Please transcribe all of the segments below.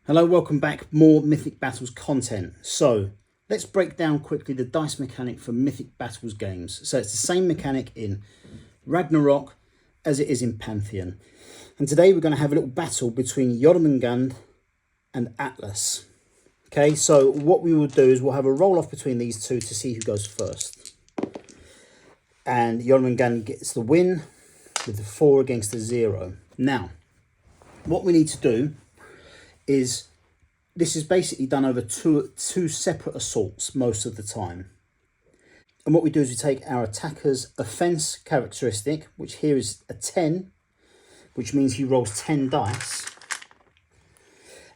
Hello, welcome back. More Mythic Battles content. So let's break down quickly the dice mechanic for Mythic Battles games. So it's the same mechanic in Ragnarok as it is in Pantheon. And today we're going to have a little battle between Jormungand and Atlas. Okay, so what we will do is we'll have a roll off between these two to see who goes first. And Jormungand gets the win with the 4 against the 0. Now, what we need to do is, this is basically done over two separate assaults most of the time. And what we do is we take our attacker's offense characteristic, which here is a 10, which means he rolls 10 dice.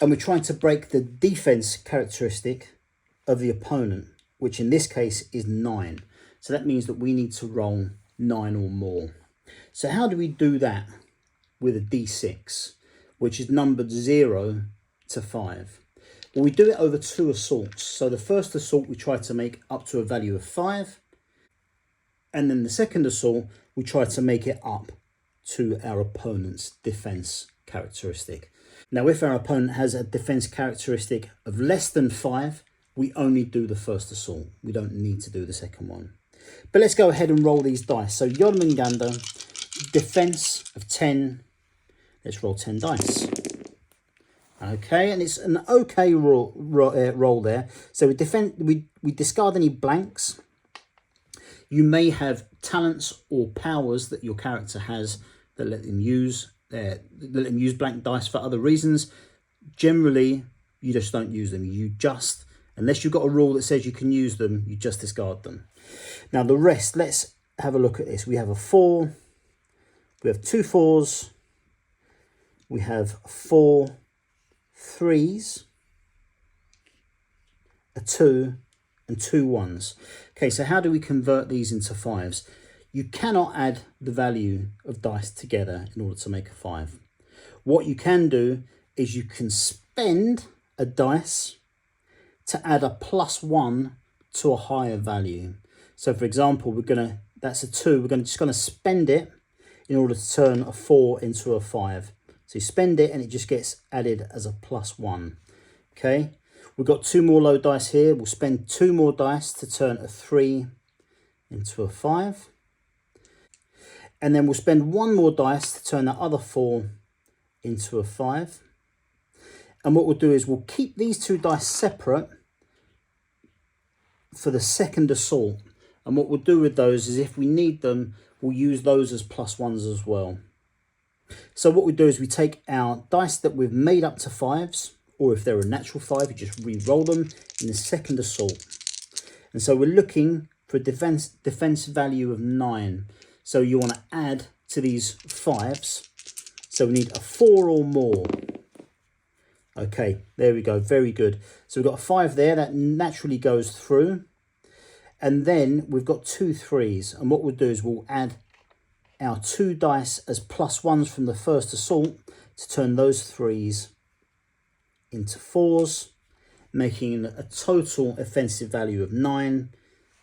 And we're trying to break the defense characteristic of the opponent, which in this case is 9. So that means that we need to roll 9 or more. So how do we do that with a d6, which is numbered 0 to 5? Well, we do it over 2 assaults. So the first assault we try to make up to a value of 5, and then the second assault we try to make it up to our opponent's defense characteristic. Now, if our opponent has a defense characteristic of less than 5, we only do the first assault. We don't need to do the second one. But let's go ahead and roll these dice. So Jormungand, defense of 10. Let's roll 10 dice. Okay, and it's an okay roll there. So we discard any blanks. You may have talents or powers that your character has that let them use blank dice for other reasons. Generally, you just don't use them. You just, unless you've got a rule that says you can use them, you just discard them. Now the rest, let's have a look at this. We have a 4. We have 2 4s. We have 4 3s, a 2, and 2 1s. Okay, so how do we convert these into 5s? You cannot add the value of dice together in order to make a 5. What you can do is you can spend a dice to add a +1 to a higher value. So for example, that's a 2, we're just going to spend it in order to turn a 4 into a 5. So you spend it and it just gets added as a +1. Okay, we've got 2 more low dice here. We'll spend 2 more dice to turn a 3 into a 5. And then we'll spend 1 more dice to turn that other 4 into a 5. And what we'll do is we'll keep these 2 dice separate for the second assault. And what we'll do with those is, if we need them, we'll use those as +1s as well. So what we do is we take our dice that we've made up to 5s, or if they're a natural 5, you just re-roll them in the second assault. And so we're looking for a defense value of 9. So you want to add to these 5s. So we need a 4 or more. Okay, there we go. Very good. So we've got a 5 there that naturally goes through. And then we've got 2 3s. And what we'll do is we'll add our 2 dice as +1s from the first assault to turn those 3s into 4s, making a total offensive value of 9,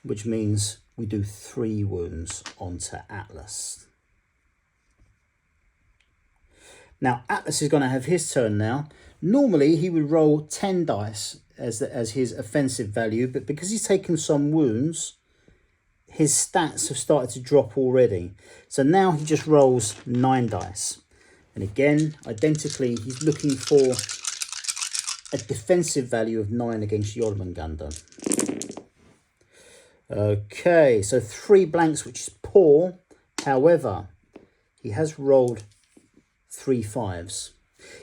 which means we do 3 wounds onto Atlas. Now Atlas is going to have his turn now. Normally he would roll 10 dice as his offensive value, but because he's taken some wounds, his stats have started to drop already. So now he just rolls 9 dice. And again, identically, he's looking for a defensive value of 9 against Jormungand. Okay, so 3 blanks, which is poor. However, he has rolled 3 5s.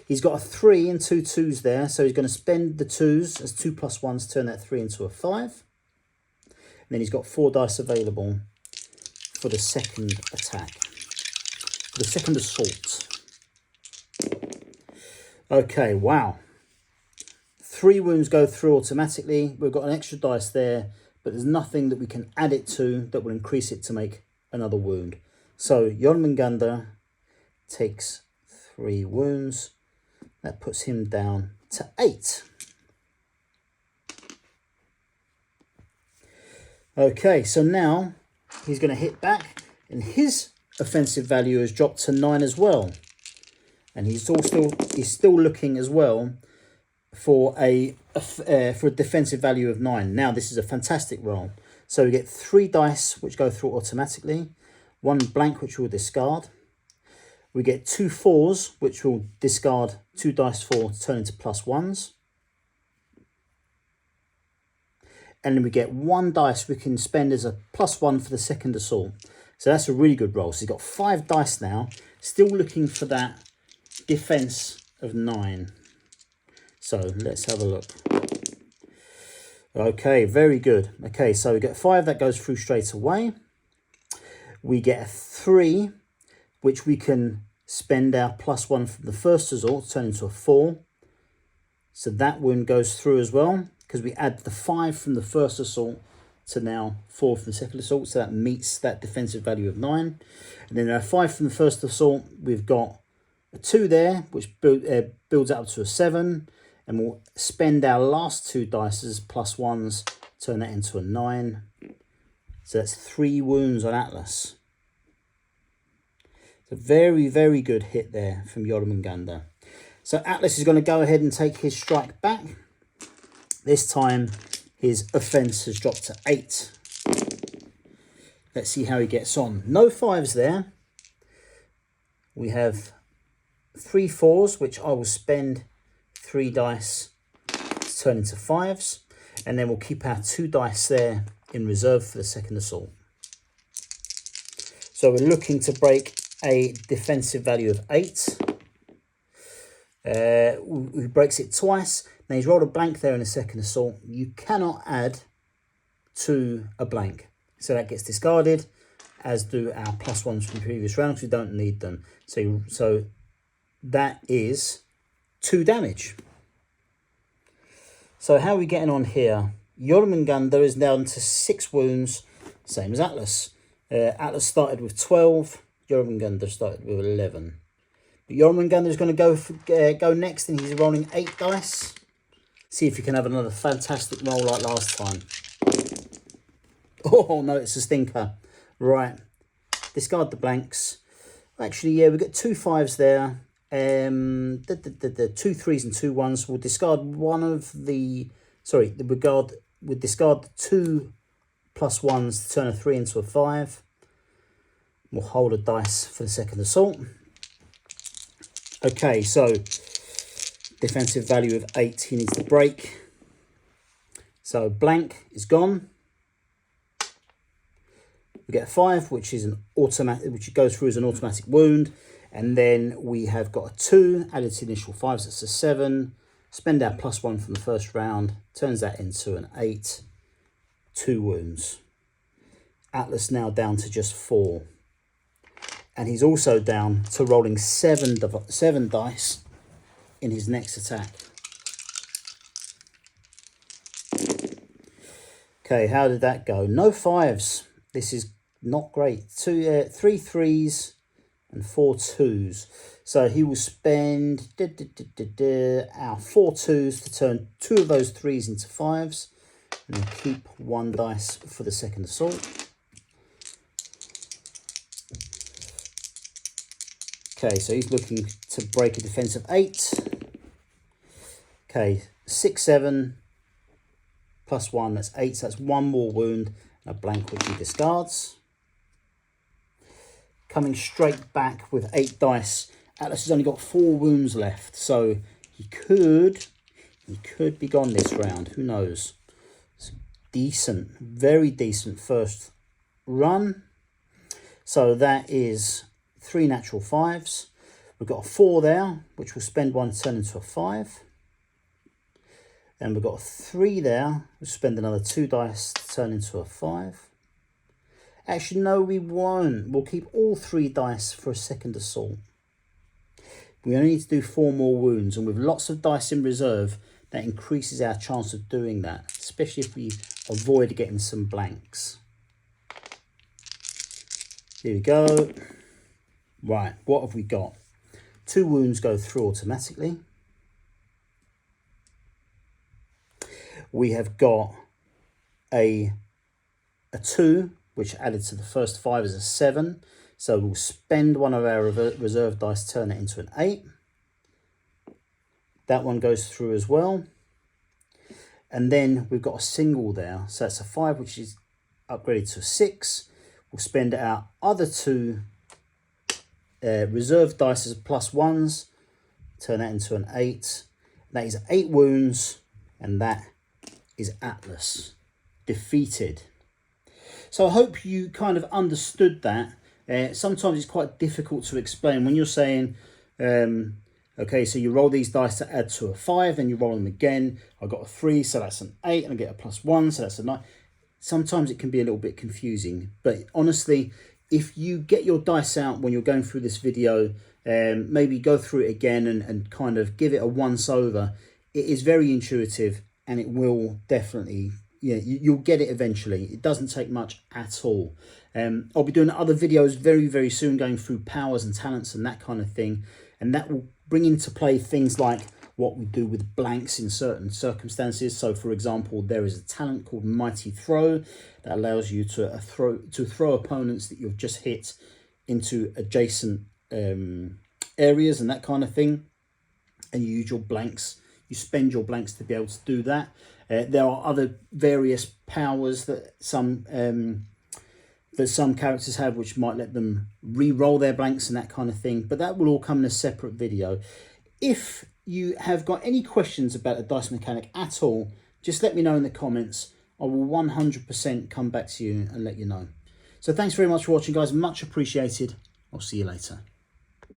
He's got a 3 and 2 2s there. So he's going to spend the 2s as 2 +1s, turn that 3 into a 5. And then he's got 4 dice available for the second attack, for the second assault. Okay, wow. 3 wounds go through automatically. We've got an extra dice there, but there's nothing that we can add it to that will increase it to make another wound. So Jormungand takes 3 wounds. That puts him down to 8. Okay, so now he's going to hit back, and his offensive value has dropped to 9 as well. And he's still looking as well for a defensive value of 9. Now this is a fantastic roll. So we get 3 dice which go through automatically, 1 blank which we'll discard. We get 2 4s which will discard 2 dice for to turn into +1s. And then we get 1 dice we can spend as a +1 for the second assault. So that's a really good roll. So he's got 5 dice now, still looking for that defense of 9. So let's have a look. Okay, very good. Okay, so we get 5 that goes through straight away. We get a 3, which we can spend our +1 from the first assault to turn into a 4. So that wound goes through as well, because we add the 5 from the first assault to now 4 from the second assault. So that meets that defensive value of 9. And then our 5 from the first assault, we've got a 2 there, which builds up to a 7. And we'll spend our last 2 dice as +1s, turn that into a 9. So that's 3 wounds on Atlas. It's a very, very good hit there from Jormungandr. So Atlas is going to go ahead and take his strike back. This time his offense has dropped to 8. Let's see how he gets on. No 5s there. We have 3 4s, which I will spend 3 dice to turn into 5s, and then we'll keep our 2 dice there in reserve for the second assault. So we're looking to break a defensive value of 8. He breaks it twice. Now he's rolled a blank there in the second assault. You cannot add to a blank, so that gets discarded, as do our +1s from the previous round, because we don't need them. So that is 2 damage. So how are we getting on here? Jormungandr is down to 6 wounds, same as Atlas. Atlas started with 12, Jormungandr started with 11. But Jormungandr is going to go next, and he's rolling 8 dice. See if he can have another fantastic roll like last time. Oh no, it's a stinker. Right, discard the blanks. Actually, yeah, we've got 2 5s there. 2 3s and 2 1s. We'll discard one of the, sorry, we'll discard the 2 +1s to turn a 3 into a 5. We'll hold a dice for the second assault. Okay, so defensive value of 8 he needs to break. So blank is gone. We get a 5, which is an automatic, which goes through as an automatic wound. And then we have got a 2 added to the initial 5s, that's a 7. Spend our +1 from the first round, turns that into an 8. 2 wounds. Atlas now down to just 4. And he's also down to rolling 7 dice in his next attack. Okay, how did that go? No 5s. This is not great. 3 3s and 4 2s. So he will spend our 4 2s to turn 2 of those 3s into 5s, and then keep 1 dice for the second assault. Okay, so he's looking to break a defense of 8. Okay, 6 7 +1, that's 8, so that's 1 more wound, and a blank which he discards. Coming straight back with 8 dice. Atlas has only got 4 wounds left, so he could be gone this round. Who knows? It's decent, very decent first run. So that is 3 natural 5s. We've got a 4 there, which will spend 1 to turn into a 5. Then we've got a 3 there. We'll spend another 2 dice to turn into a 5. Actually, no, we won't. We'll keep all 3 dice for a second assault. We only need to do 4 more wounds, and with lots of dice in reserve, that increases our chance of doing that, especially if we avoid getting some blanks. Here we go. Right, what have we got? 2 wounds go through automatically. We have got a 2, which added to the first 5 is a 7. So we'll spend one of our reserve dice, turn it into an 8. That one goes through as well. And then we've got a single there. So that's a 5, which is upgraded to a 6. We'll spend our other 2 reserve dice as +1s. Turn that into an 8. That is 8 wounds. And that is Atlas. Defeated. So I hope you kind of understood that. Sometimes it's quite difficult to explain when you're saying, okay, so you roll these dice to add to a 5, then you roll them again. I got a 3, so that's an 8, and I get a +1, so that's a 9. Sometimes it can be a little bit confusing, but honestly, if you get your dice out when you're going through this video, maybe go through it again and kind of give it a once over. It is very intuitive, and it will definitely, you'll get it eventually. It doesn't take much at all. I'll be doing other videos very, very soon, going through powers and talents and that kind of thing. And that will bring into play things like what we do with blanks in certain circumstances. So, for example, there is a talent called Mighty Throw that allows you to throw opponents that you've just hit into adjacent areas and that kind of thing. And you use your blanks. You spend your blanks to be able to do that. There are other various powers that some characters have, which might let them re-roll their blanks and that kind of thing. But that will all come in a separate video. If you have got any questions about the dice mechanic at all, just let me know in the comments. I will 100% come back to you and let you know. So thanks very much for watching, guys. Much appreciated. I'll see you later.